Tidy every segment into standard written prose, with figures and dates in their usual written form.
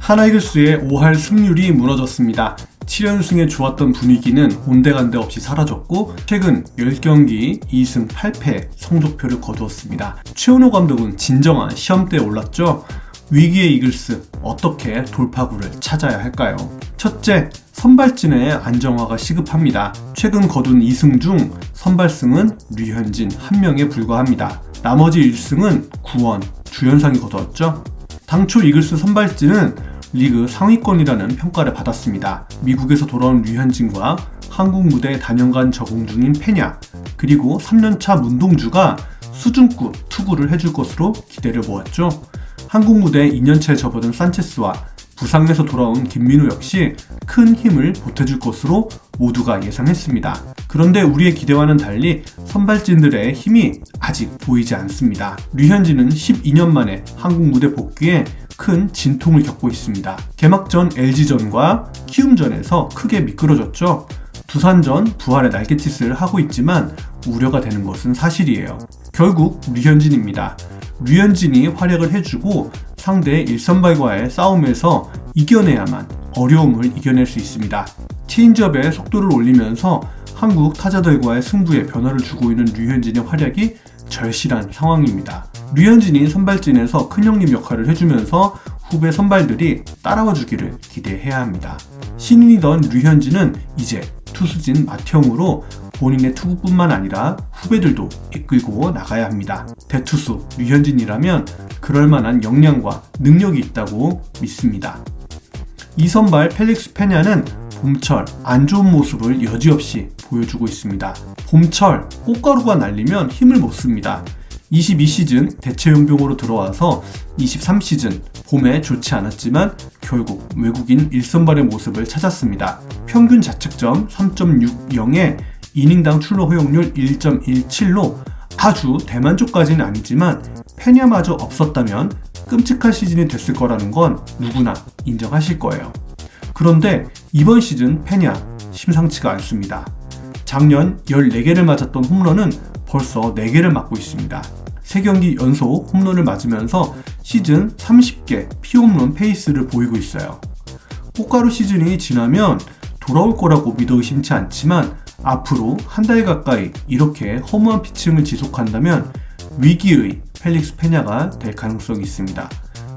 하나이글스의 5할 승률이 무너졌습니다. 7연승에 좋았던 분위기는 온데간데 없이 사라졌고 최근 10경기 2승 8패 성적표를 거두었습니다. 최은호 감독은 진정한 시험대에 올랐죠. 위기의 이글스, 어떻게 돌파구를 찾아야 할까요? 첫째, 선발진의 안정화가 시급합니다. 최근 거둔 2승 중 선발승은 류현진 1명에 불과합니다. 나머지 1승은 구원, 주연상이 거두었죠. 당초 이글스 선발진은 리그 상위권이라는 평가를 받았습니다. 미국에서 돌아온 류현진과 한국 무대에 단연간 적응 중인 페냐, 그리고 3년차 문동주가 수준급 투구를 해줄 것으로 기대를 모았죠. 한국 무대에 2년차에 접어든 산체스와 부상에서 돌아온 김민우 역시 큰 힘을 보태줄 것으로 모두가 예상했습니다. 그런데 우리의 기대와는 달리 선발진들의 힘이 아직 보이지 않습니다. 류현진은 12년 만에 한국 무대 복귀에 큰 진통을 겪고 있습니다. 개막전 LG전과 키움전에서 크게 미끄러졌죠. 두산전 부활의 날갯짓을 하고 있지만 우려가 되는 것은 사실이에요. 결국 류현진입니다. 류현진이 활약을 해주고 상대의 1선발과의 싸움에서 이겨내야만 어려움을 이겨낼 수 있습니다. 체인지업의 속도를 올리면서 한국 타자들과의 승부에 변화를 주고 있는 류현진의 활약이 절실한 상황입니다. 류현진이 선발진에서 큰형님 역할을 해주면서 후배 선발들이 따라와 주기를 기대해야 합니다. 신인이던 류현진은 이제 투수진 맏형으로 본인의 투구뿐만 아니라 후배들도 이끌고 나가야 합니다. 대투수 류현진이라면 그럴만한 역량과 능력이 있다고 믿습니다. 2선발 펠릭스 페냐는 봄철 안 좋은 모습을 여지없이 보여주고 있습니다. 봄철 꽃가루가 날리면 힘을 못 씁니다. 22시즌 대체용병으로 들어와서 23시즌 봄에 좋지 않았지만 결국 외국인 1선발의 모습을 찾았습니다. 평균 자책점 3.60에 이닝당 출루 허용률 1.17로 아주 대만족까지는 아니지만 페냐마저 없었다면 끔찍한 시즌이 됐을 거라는 건 누구나 인정하실 거예요. 그런데 이번 시즌 페냐 심상치가 않습니다. 작년 14개를 맞았던 홈런은 벌써 4개를 맞고 있습니다. 3경기 연속 홈런을 맞으면서 시즌 30개 피홈런 페이스를 보이고 있어요. 꽃가루 시즌이 지나면 돌아올 거라고 믿어 의심치 않지만 앞으로 한 달 가까이 이렇게 허무한 피칭을 지속한다면 위기의 펠릭스 페냐가 될 가능성이 있습니다.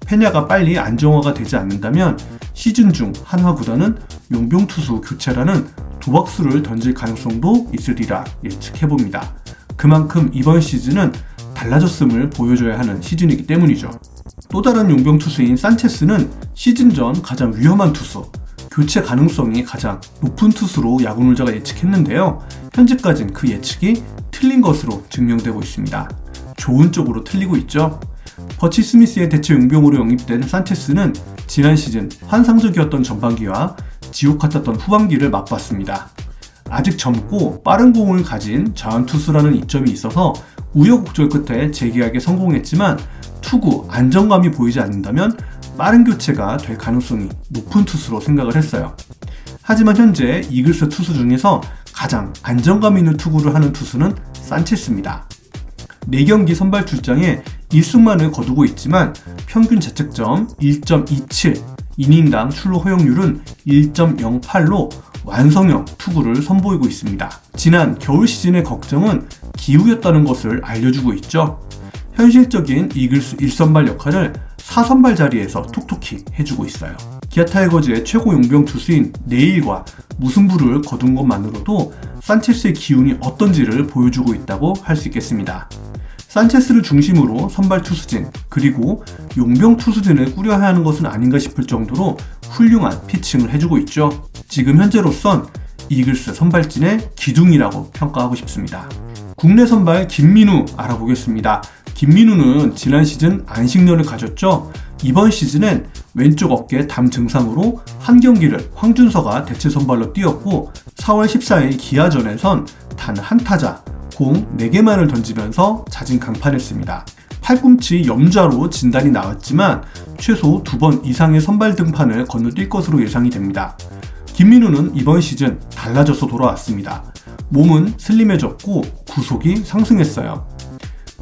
페냐가 빨리 안정화가 되지 않는다면 시즌 중 한화 구단은 용병 투수 교체라는 도박수를 던질 가능성도 있으리라 예측해봅니다. 그만큼 이번 시즌은 달라졌음을 보여줘야 하는 시즌이기 때문이죠. 또 다른 용병 투수인 산체스는 시즌 전 가장 위험한 투수, 교체 가능성이 가장 높은 투수로 야구놀자가 예측했는데요. 현재까진 그 예측이 틀린 것으로 증명되고 있습니다. 좋은 쪽으로 틀리고 있죠. 버치 스미스의 대체 용병으로 영입된 산체스는 지난 시즌 환상적이었던 전반기와 지옥 같았던 후반기를 맛봤습니다. 아직 젊고 빠른 공을 가진 자완투수라는 이점이 있어서 우여곡절 끝에 재계약에 성공했지만 투구 안정감이 보이지 않는다면 빠른 교체가 될 가능성이 높은 투수로 생각을 했어요. 하지만 현재 이글스 투수 중에서 가장 안정감 있는 투구를 하는 투수는 산체스입니다. 4경기 선발 출장에 1승만을 거두고 있지만 평균 자책점 1.27, 이닝당 출루 허용률은 1.08로 완성형 투구를 선보이고 있습니다. 지난 겨울 시즌의 걱정은 기후였다는 것을 알려주고 있죠. 현실적인 이글스 1선발 역할을 4선발 자리에서 톡톡히 해주고 있어요. 기아 타이거즈의 최고 용병 투수인 네일과 무승부를 거둔 것만으로도 산체스의 기운이 어떤지를 보여주고 있다고 할 수 있겠습니다. 산체스를 중심으로 선발 투수진 그리고 용병 투수진을 꾸려야 하는 것은 아닌가 싶을 정도로 훌륭한 피칭을 해주고 있죠. 지금 현재로선 이글스 선발진의 기둥이라고 평가하고 싶습니다. 국내 선발 김민우 알아보겠습니다. 김민우는 지난 시즌 안식년을 가졌죠. 이번 시즌엔 왼쪽 어깨 담 증상으로 한 경기를 황준서가 대체 선발로 뛰었고 4월 14일 기아전에선 단 한 타자 공 4개만을 던지면서 자진 강판했습니다. 팔꿈치 염좌로 진단이 나왔지만 최소 2번 이상의 선발 등판을 건너뛸 것으로 예상이 됩니다. 김민우는 이번 시즌 달라져서 돌아왔습니다. 몸은 슬림해졌고 구속이 상승했어요.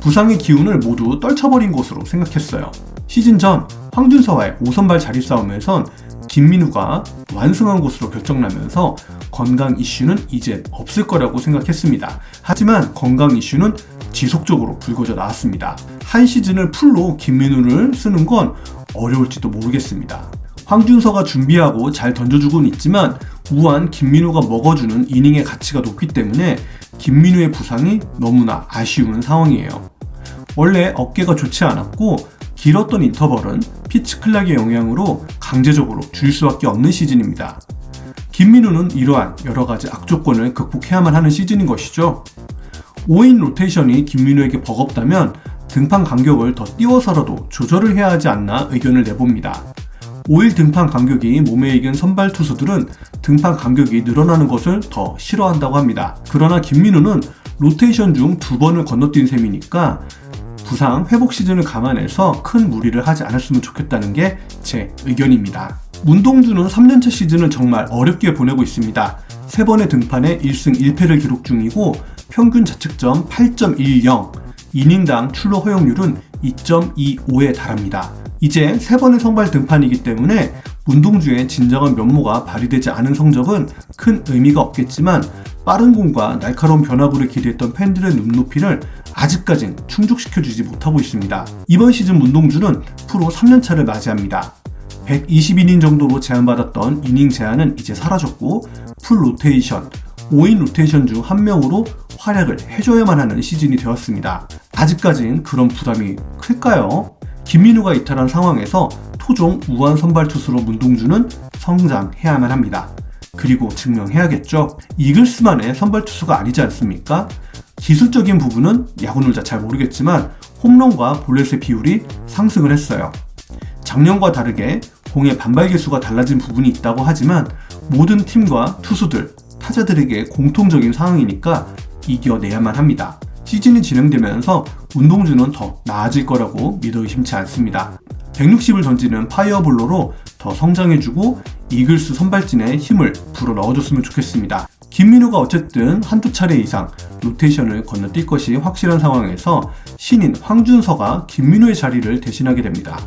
부상의 기운을 모두 떨쳐버린 것으로 생각했어요. 시즌 전 황준서와의 5선발 자리 싸움에선 김민우가 완승한 것으로 결정나면서 건강 이슈는 이제 없을 거라고 생각했습니다. 하지만 건강 이슈는 지속적으로 불거져 나왔습니다. 한 시즌을 풀로 김민우를 쓰는 건 어려울지도 모르겠습니다. 황준서가 준비하고 잘 던져주고는 있지만 우한 김민우가 먹어주는 이닝의 가치가 높기 때문에 김민우의 부상이 너무나 아쉬운 상황이에요. 원래 어깨가 좋지 않았고 길었던 인터벌은 피치 클락의 영향으로 강제적으로 줄 수밖에 없는 시즌입니다. 김민우는 이러한 여러가지 악조건을 극복해야만 하는 시즌인 것이죠. 5인 로테이션이 김민우에게 버겁다면 등판 간격을 더 띄워서라도 조절을 해야 하지 않나 의견을 내봅니다. 5일 등판 간격이 몸에 익은 선발 투수들은 등판 간격이 늘어나는 것을 더 싫어한다고 합니다. 그러나 김민우는 로테이션 중 2번을 건너뛴 셈이니까 부상 회복 시즌을 감안해서 큰 무리를 하지 않았으면 좋겠다는 게 제 의견입니다. 문동주는 3년차 시즌을 정말 어렵게 보내고 있습니다. 3번의 등판에 1승 1패를 기록 중이고 평균 자책점 8.10, 이닝당 출루 허용률은 2.25에 달합니다. 이제 3번의 선발 등판이기 때문에 문동주의 진정한 면모가 발휘되지 않은 성적은 큰 의미가 없겠지만 빠른 공과 날카로운 변화구를 기대했던 팬들의 눈높이를 아직까진 충족시켜주지 못하고 있습니다. 이번 시즌 문동주는 프로 3년차를 맞이합니다. 120이닝 정도로 제한받았던 이닝 제한은 이제 사라졌고 풀 로테이션, 5인 로테이션 중 한 명으로 활약을 해줘야만 하는 시즌이 되었습니다. 아직까진 그런 부담이 클까요? 김민우가 이탈한 상황에서 토종 우한 선발 투수로 문동주는 성장해야만 합니다. 그리고 증명해야겠죠. 이글스만의 선발 투수가 아니지 않습니까? 기술적인 부분은 야구놀자 잘 모르겠지만 홈런과 볼넷의 비율이 상승을 했어요. 작년과 다르게 공의 반발 개수가 달라진 부분이 있다고 하지만 모든 팀과 투수들, 타자들에게 공통적인 상황이니까 이겨내야만 합니다. 시즌이 진행되면서 문동주는 더 나아질 거라고 믿어 의심치 않습니다. 160을 던지는 파이어볼로로 더 성장해주고 이글스 선발진에 힘을 불어넣어줬으면 좋겠습니다. 김민우가 어쨌든 한두 차례 이상 로테이션을 건너뛸 것이 확실한 상황에서 신인 황준서가 김민우의 자리를 대신하게 됩니다.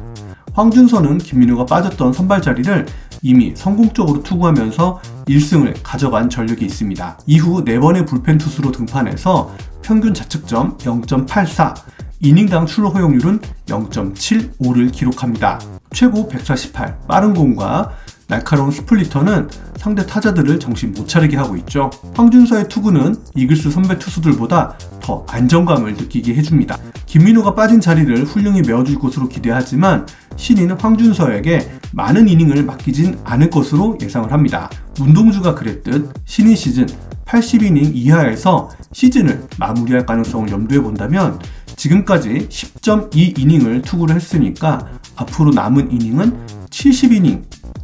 황준서는 김민우가 빠졌던 선발 자리를 이미 성공적으로 투구하면서 1승을 가져간 전력이 있습니다. 이후 4번의 불펜 투수로 등판해서 평균 자책점 0.84, 이닝당 출루 허용률은 0.75를 기록합니다. 최고 148, 빠른 공과 날카로운 스플리터는 상대 타자들을 정신 못 차리게 하고 있죠. 황준서의 투구는 이글스 선배 투수들보다 더 안정감을 느끼게 해줍니다. 김민우가 빠진 자리를 훌륭히 메워줄 것으로 기대하지만 신인 황준서에게 많은 이닝을 맡기진 않을 것으로 예상을 합니다. 문동주가 그랬듯 신인 시즌 80이닝 이하에서 시즌을 마무리할 가능성을 염두에 본다면 지금까지 10.2이닝을 투구를 했으니까 앞으로 남은 이닝은 70이닝,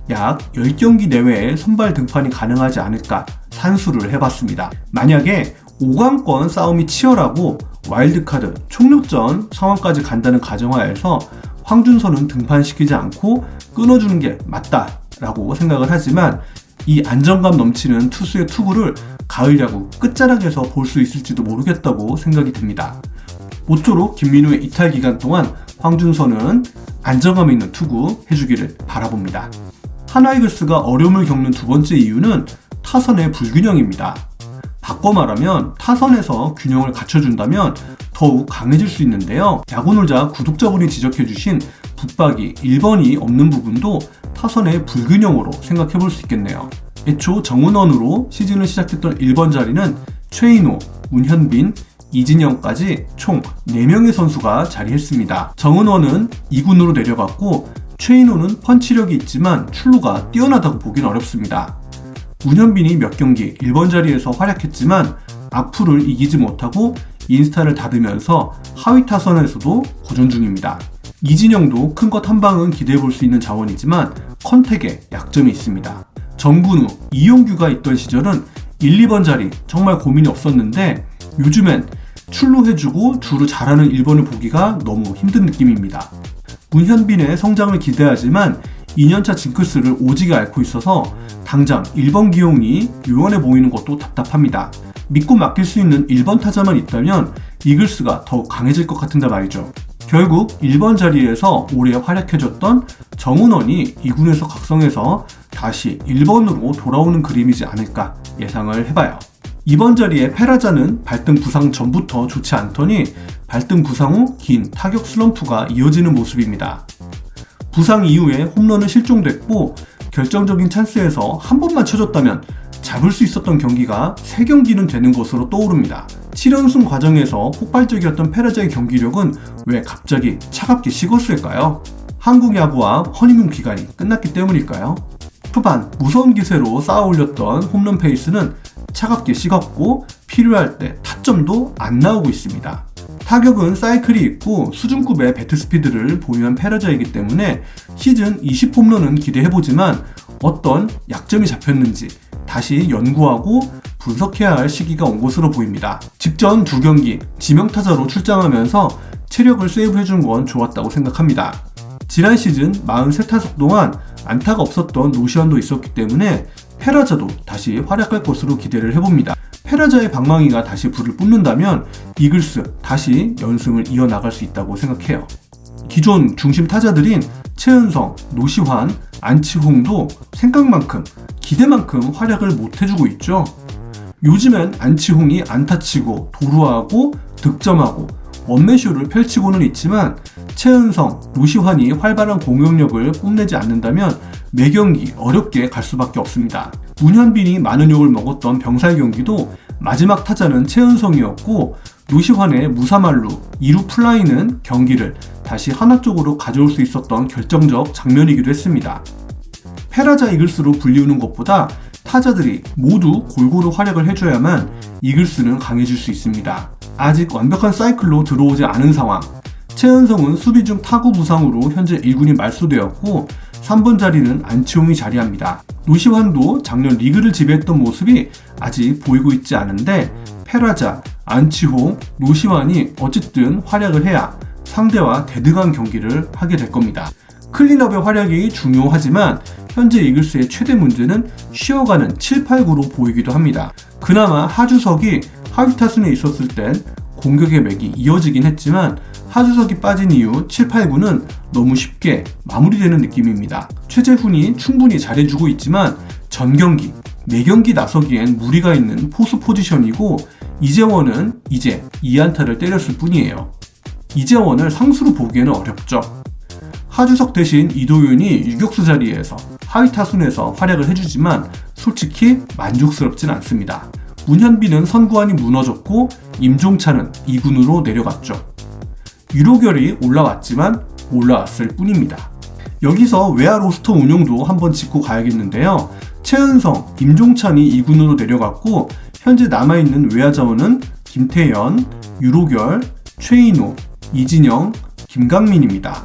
약 10경기 내외의 선발 등판이 가능하지 않을까 산수를 해봤습니다. 만약에 5강권 싸움이 치열하고 와일드카드, 총력전 상황까지 간다는 가정하에서 황준서는 등판시키지 않고 끊어주는 게 맞다라고 생각을 하지만 이 안정감 넘치는 투수의 투구를 가을 야구 끝자락에서 볼 수 있을지도 모르겠다고 생각이 듭니다. 모쪼록 김민우의 이탈 기간 동안 황준서는 안정감 있는 투구 해주기를 바라봅니다. 하나이글스가 어려움을 겪는 두 번째 이유는 타선의 불균형입니다. 바꿔 말하면 타선에서 균형을 갖춰준다면 더욱 강해질 수 있는데요. 야구놀자 구독자분이 지적해주신 붙박이 1번이 없는 부분도 타선의 불균형으로 생각해볼 수 있겠네요. 애초 정은원으로 시즌을 시작했던 1번 자리는 최인호, 문현빈, 이진영까지 총 4명의 선수가 자리했습니다. 정은원은 2군으로 내려갔고 최인호는 펀치력이 있지만 출루가 뛰어나다고 보긴 어렵습니다. 문현빈이 몇 경기 1번 자리에서 활약했지만 악플을 이기지 못하고 인스타를 닫으면서 하위 타선에서도 고전 중입니다. 이진영도 큰 것 한 방은 기대해볼 수 있는 자원이지만 컨택에 약점이 있습니다. 정근우, 이용규가 있던 시절은 1, 2번 자리 정말 고민이 없었는데 요즘엔 출루해주고 주로 잘하는 1번을 보기가 너무 힘든 느낌입니다. 문현빈의 성장을 기대하지만 2년차 징크스를 오지게 앓고 있어서 당장 1번 기용이 요원해 보이는 것도 답답합니다. 믿고 맡길 수 있는 1번 타자만 있다면 이글스가 더욱 강해질 것 같은데 말이죠. 결국 1번 자리에서 오래 활약해줬던 정은원이 2군에서 각성해서 다시 1번으로 돌아오는 그림이지 않을까 예상을 해봐요. 2번 자리에 페라자는 발등 부상 전부터 좋지 않더니 발등 부상 후 긴 타격 슬럼프가 이어지는 모습입니다. 부상 이후에 홈런은 실종됐고 결정적인 찬스에서 한 번만 쳐줬다면 잡을 수 있었던 경기가 3경기는 되는 것으로 떠오릅니다. 7연승 과정에서 폭발적이었던 페라자의 경기력은 왜 갑자기 차갑게 식었을까요? 한국 야구와 허니문 기간이 끝났기 때문일까요? 초반 무서운 기세로 쌓아 올렸던 홈런 페이스는 차갑게 식었고 필요할 때 타점도 안 나오고 있습니다. 타격은 사이클이 있고 수준급의 배트 스피드를 보유한 페라자이기 때문에 시즌 20홈런은 기대해보지만 어떤 약점이 잡혔는지 다시 연구하고 분석해야 할 시기가 온 것으로 보입니다. 직전 2경기 지명타자로 출장하면서 체력을 세이브해준 건 좋았다고 생각합니다. 지난 시즌 43타석 동안 안타가 없었던 노시환도 있었기 때문에 페라자도 다시 활약할 것으로 기대를 해봅니다. 페라자의 방망이가 다시 불을 뿜는다면 이글스 다시 연승을 이어나갈 수 있다고 생각해요. 기존 중심 타자들인 최은성, 노시환, 안치홍도 생각만큼 기대만큼 활약을 못해주고 있죠. 요즘엔 안치홍이 안타치고 도루하고 득점하고 원맨쇼를 펼치고는 있지만 최은성, 노시환이 활발한 공격력을 뽐내지 않는다면 매경기 어렵게 갈 수밖에 없습니다. 문현빈이 많은 욕을 먹었던 병살 경기도 마지막 타자는 최은성이었고 노시환의 무사말루 2루 플라이는 경기를 다시 하나 쪽으로 가져올 수 있었던 결정적 장면이기도 했습니다. 페라자 이글스로 불리우는 것보다 타자들이 모두 골고루 활약을 해줘야만 이글스는 강해질 수 있습니다. 아직 완벽한 사이클로 들어오지 않은 상황. 최은성은 수비 중 타구 부상으로 현재 1군이 말소되었고 3번 자리는 안치홍이 자리합니다. 노시환도 작년 리그를 지배했던 모습이 아직 보이고 있지 않은데 페라자, 안치홍, 노시환이 어쨌든 활약을 해야 상대와 대등한 경기를 하게 될 겁니다. 클린업의 활약이 중요하지만 현재 이글스의 최대 문제는 쉬어가는 7, 8구로 보이기도 합니다. 그나마 하주석이 하위 타순에 있었을 땐 공격의 맥이 이어지긴 했지만 하주석이 빠진 이후 7, 8구는 너무 쉽게 마무리되는 느낌입니다. 최재훈이 충분히 잘해주고 있지만 전경기, 매경기 나서기엔 무리가 있는 포수 포지션이고 이재원은 이제 2안타를 때렸을 뿐이에요. 이재원을 상수로 보기에는 어렵죠. 하주석 대신 이도윤이 유격수 자리에서 하위 타순에서 활약을 해주지만 솔직히 만족스럽진 않습니다. 문현빈은 선구안이 무너졌고 임종찬은 2군으로 내려갔죠. 유로결이 올라왔지만 올라왔을 뿐입니다. 여기서 외야 로스터 운용도 한번 짚고 가야겠는데요. 최은성, 임종찬이 2군으로 내려갔고 현재 남아있는 외야 자원은 김태현, 유로결, 최인호, 이진영, 김강민입니다.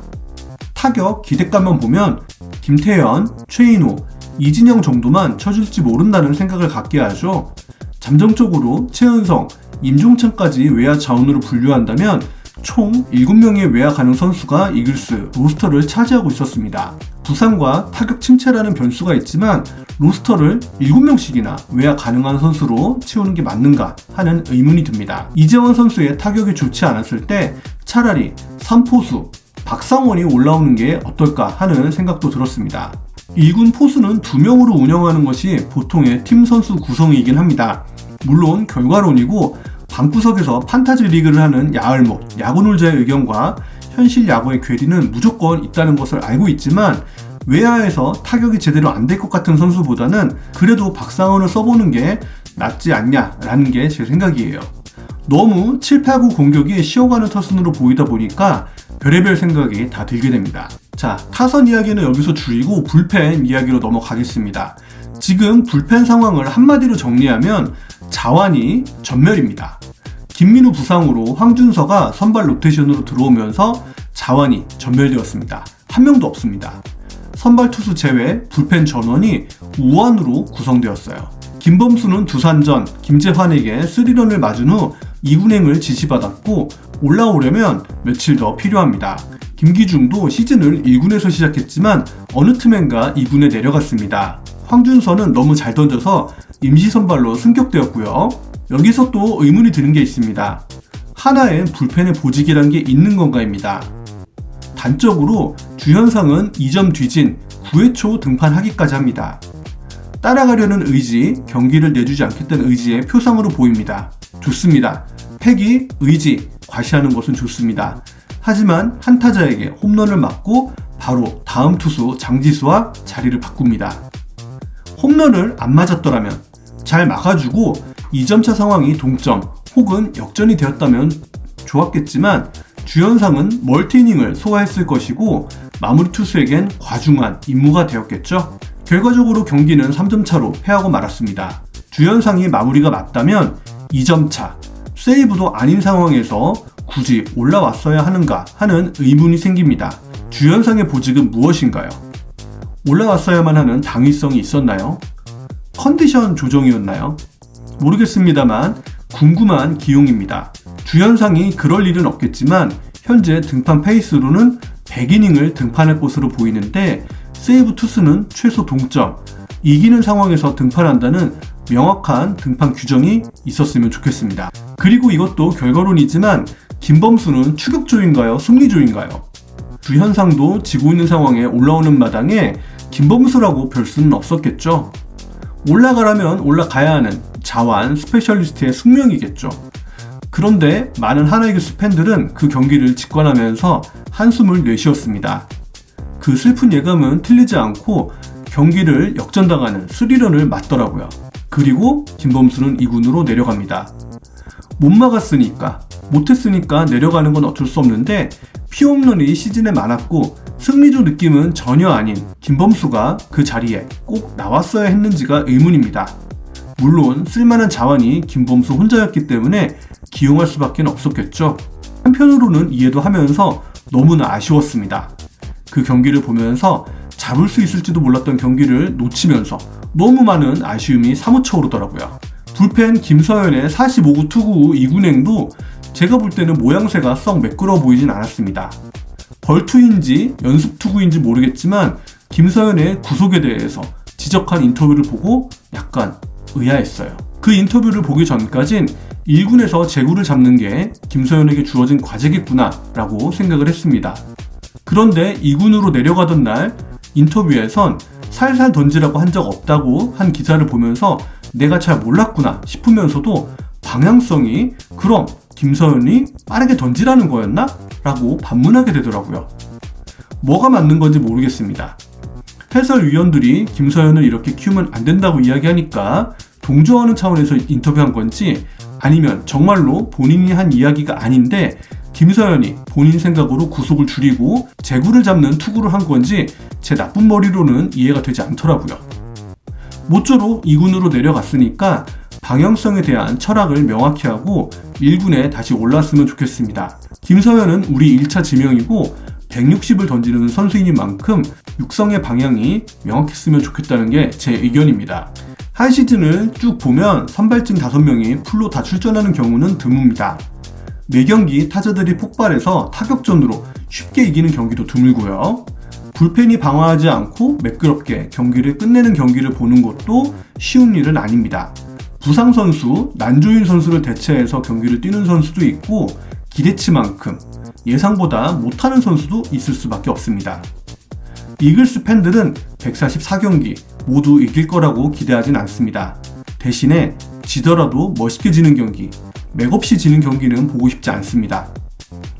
타격 기대감만 보면 김태현, 최인호, 이진영 정도만 쳐줄지 모른다는 생각을 갖게 하죠. 잠정적으로 최은성, 임종찬까지 외야 자원으로 분류한다면 총 7명의 외야 가능 선수가 이글스 로스터를 차지하고 있었습니다. 부상과 타격 침체라는 변수가 있지만 로스터를 7명씩이나 외야 가능한 선수로 채우는 게 맞는가 하는 의문이 듭니다. 이재원 선수의 타격이 좋지 않았을 때 차라리 3포수 박상원이 올라오는 게 어떨까 하는 생각도 들었습니다. 1군 포수는 2명으로 운영하는 것이 보통의 팀 선수 구성이긴 합니다. 물론 결과론이고 방구석에서 판타지 리그를 하는 야알못, 야구놀자의 의견과 현실 야구의 괴리는 무조건 있다는 것을 알고 있지만 외야에서 타격이 제대로 안 될 것 같은 선수보다는 그래도 박상원을 써보는 게 낫지 않냐라는 게 제 생각이에요. 너무 7, 8, 9 공격이 쉬어가는 타순으로 보이다 보니까 별의별 생각이 다 들게 됩니다. 자, 타선 이야기는 여기서 줄이고 불펜 이야기로 넘어가겠습니다. 지금 불펜 상황을 한마디로 정리하면 자완이 전멸입니다. 김민우 부상으로 황준서가 선발 로테이션으로 들어오면서 자완이 전멸되었습니다. 한 명도 없습니다. 선발 투수 제외 불펜 전원이 우완으로 구성되었어요. 김범수는 두산전 김재환에게 3런을 맞은 후 2군행을 지시받았고 올라오려면 며칠 더 필요합니다. 김기중도 시즌을 1군에서 시작했지만 어느 틈엔가 2군에 내려갔습니다. 황준서는 너무 잘 던져서 임시 선발로 승격되었고요. 여기서 또 의문이 드는 게 있습니다. 하나의 불펜의 보직이란 게 있는 건가입니다. 단적으로 주현상은 2점 뒤진 9회 초 등판하기까지 합니다. 따라가려는 의지, 경기를 내주지 않겠다는 의지의 표상으로 보입니다. 좋습니다. 패기, 의지, 과시하는 것은 좋습니다. 하지만 한 타자에게 홈런을 맞고 바로 다음 투수 장지수와 자리를 바꿉니다. 홈런을 안 맞았더라면 잘 막아주고 2점차 상황이 동점 혹은 역전이 되었다면 좋았겠지만 주현상은 멀티이닝을 소화했을 것이고 마무리 투수에겐 과중한 임무가 되었겠죠. 결과적으로 경기는 3점차로 패하고 말았습니다. 주현상이 마무리가 맞다면 2점차, 세이브도 아닌 상황에서 굳이 올라왔어야 하는가 하는 의문이 생깁니다. 주현상의 보직은 무엇인가요? 올라왔어야만 하는 당위성이 있었나요? 컨디션 조정이었나요? 모르겠습니다만 궁금한 기용입니다. 주현상이 그럴 일은 없겠지만 현재 등판 페이스로는 100이닝을 등판할 것으로 보이는데 세이브 투수는 최소 동점, 이기는 상황에서 등판한다는 명확한 등판 규정이 있었으면 좋겠습니다. 그리고 이것도 결과론이지만 김범수는 추격조인가요? 승리조인가요? 주현상도 지고 있는 상황에 올라오는 마당에 김범수라고 별 수는 없었겠죠. 올라가라면 올라가야 하는 자완 스페셜리스트의 숙명이겠죠. 그런데 많은 하나이글스 팬들은 그 경기를 직관하면서 한숨을 내쉬었습니다. 그 슬픈 예감은 틀리지 않고 경기를 역전당하는 스리런을 맞더라고요. 그리고 김범수는 2군으로 내려갑니다. 못 막았으니까, 못했으니까 내려가는 건 어쩔 수 없는데 피홈런이 시즌에 많았고 승리조 느낌은 전혀 아닌 김범수가 그 자리에 꼭 나왔어야 했는지가 의문입니다. 물론 쓸만한 자원이 김범수 혼자였기 때문에 기용할 수밖에 없었겠죠. 한편으로는 이해도 하면서 너무나 아쉬웠습니다. 그 경기를 보면서 잡을 수 있을지도 몰랐던 경기를 놓치면서 너무 많은 아쉬움이 사무쳐 오르더라고요. 불펜 김서현의 45구 투구 2군행도 제가 볼 때는 모양새가 썩 매끄러워 보이진 않았습니다. 벌투인지 연습투구인지 모르겠지만 김서현의 구속에 대해서 지적한 인터뷰를 보고 약간 의아했어요. 그 인터뷰를 보기 전까진 1군에서 제구를 잡는 게 김서현에게 주어진 과제겠구나 라고 생각을 했습니다. 그런데 2군으로 내려가던 날 인터뷰에선 살살 던지라고 한 적 없다고 한 기사를 보면서 내가 잘 몰랐구나 싶으면서도 방향성이 그럼 김서현이 빠르게 던지라는 거였나? 라고 반문하게 되더라고요. 뭐가 맞는 건지 모르겠습니다. 해설위원들이 김서현을 이렇게 키우면 안 된다고 이야기하니까 동조하는 차원에서 인터뷰한 건지 아니면 정말로 본인이 한 이야기가 아닌데 김서현이 본인 생각으로 구속을 줄이고 제구를 잡는 투구를 한 건지 제 나쁜 머리로는 이해가 되지 않더라고요. 모쪼록 2군으로 내려갔으니까 방향성에 대한 철학을 명확히 하고 1군에 다시 올랐으면 좋겠습니다. 김서현은 우리 1차 지명이고 160을 던지는 선수인 만큼 육성의 방향이 명확했으면 좋겠다는 게 제 의견입니다. 한 시즌을 쭉 보면 선발진 5명이 풀로 다 출전하는 경우는 드뭅니다. 매 경기 타자들이 폭발해서 타격전으로 쉽게 이기는 경기도 드물고요. 불펜이 방어하지 않고 매끄럽게 경기를 끝내는 경기를 보는 것도 쉬운 일은 아닙니다. 부상 선수, 난조인 선수를 대체해서 경기를 뛰는 선수도 있고 기대치만큼 예상보다 못하는 선수도 있을 수밖에 없습니다. 이글스 팬들은 144경기 모두 이길 거라고 기대하진 않습니다. 대신에 지더라도 멋있게 지는 경기, 맥없이 지는 경기는 보고 싶지 않습니다.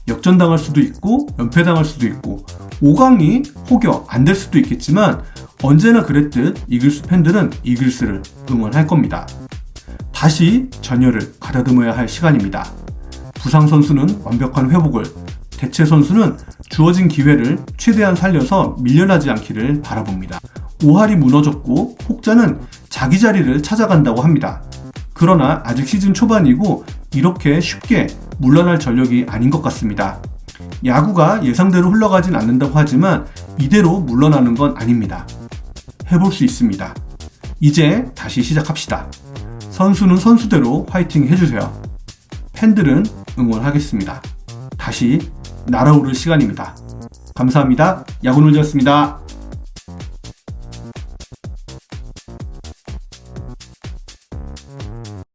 역전당할 수도 있고 연패당할 수도 있고 5강이 혹여 안 될 수도 있겠지만 언제나 그랬듯 이글스 팬들은 이글스를 응원할 겁니다. 다시 전열을 가다듬어야 할 시간입니다. 부상 선수는 완벽한 회복을, 대체 선수는 주어진 기회를 최대한 살려서 밀려나지 않기를 바라봅니다. 오할이 무너졌고 혹자는 자기 자리를 찾아간다고 합니다. 그러나 아직 시즌 초반이고 이렇게 쉽게 물러날 전력이 아닌 것 같습니다. 야구가 예상대로 흘러가진 않는다고 하지만 이대로 물러나는 건 아닙니다. 해볼 수 있습니다. 이제 다시 시작합시다. 선수는 선수대로 화이팅 해주세요. 팬들은 응원하겠습니다. 다시 날아오를 시간입니다. 감사합니다. 야구놀이였습니다.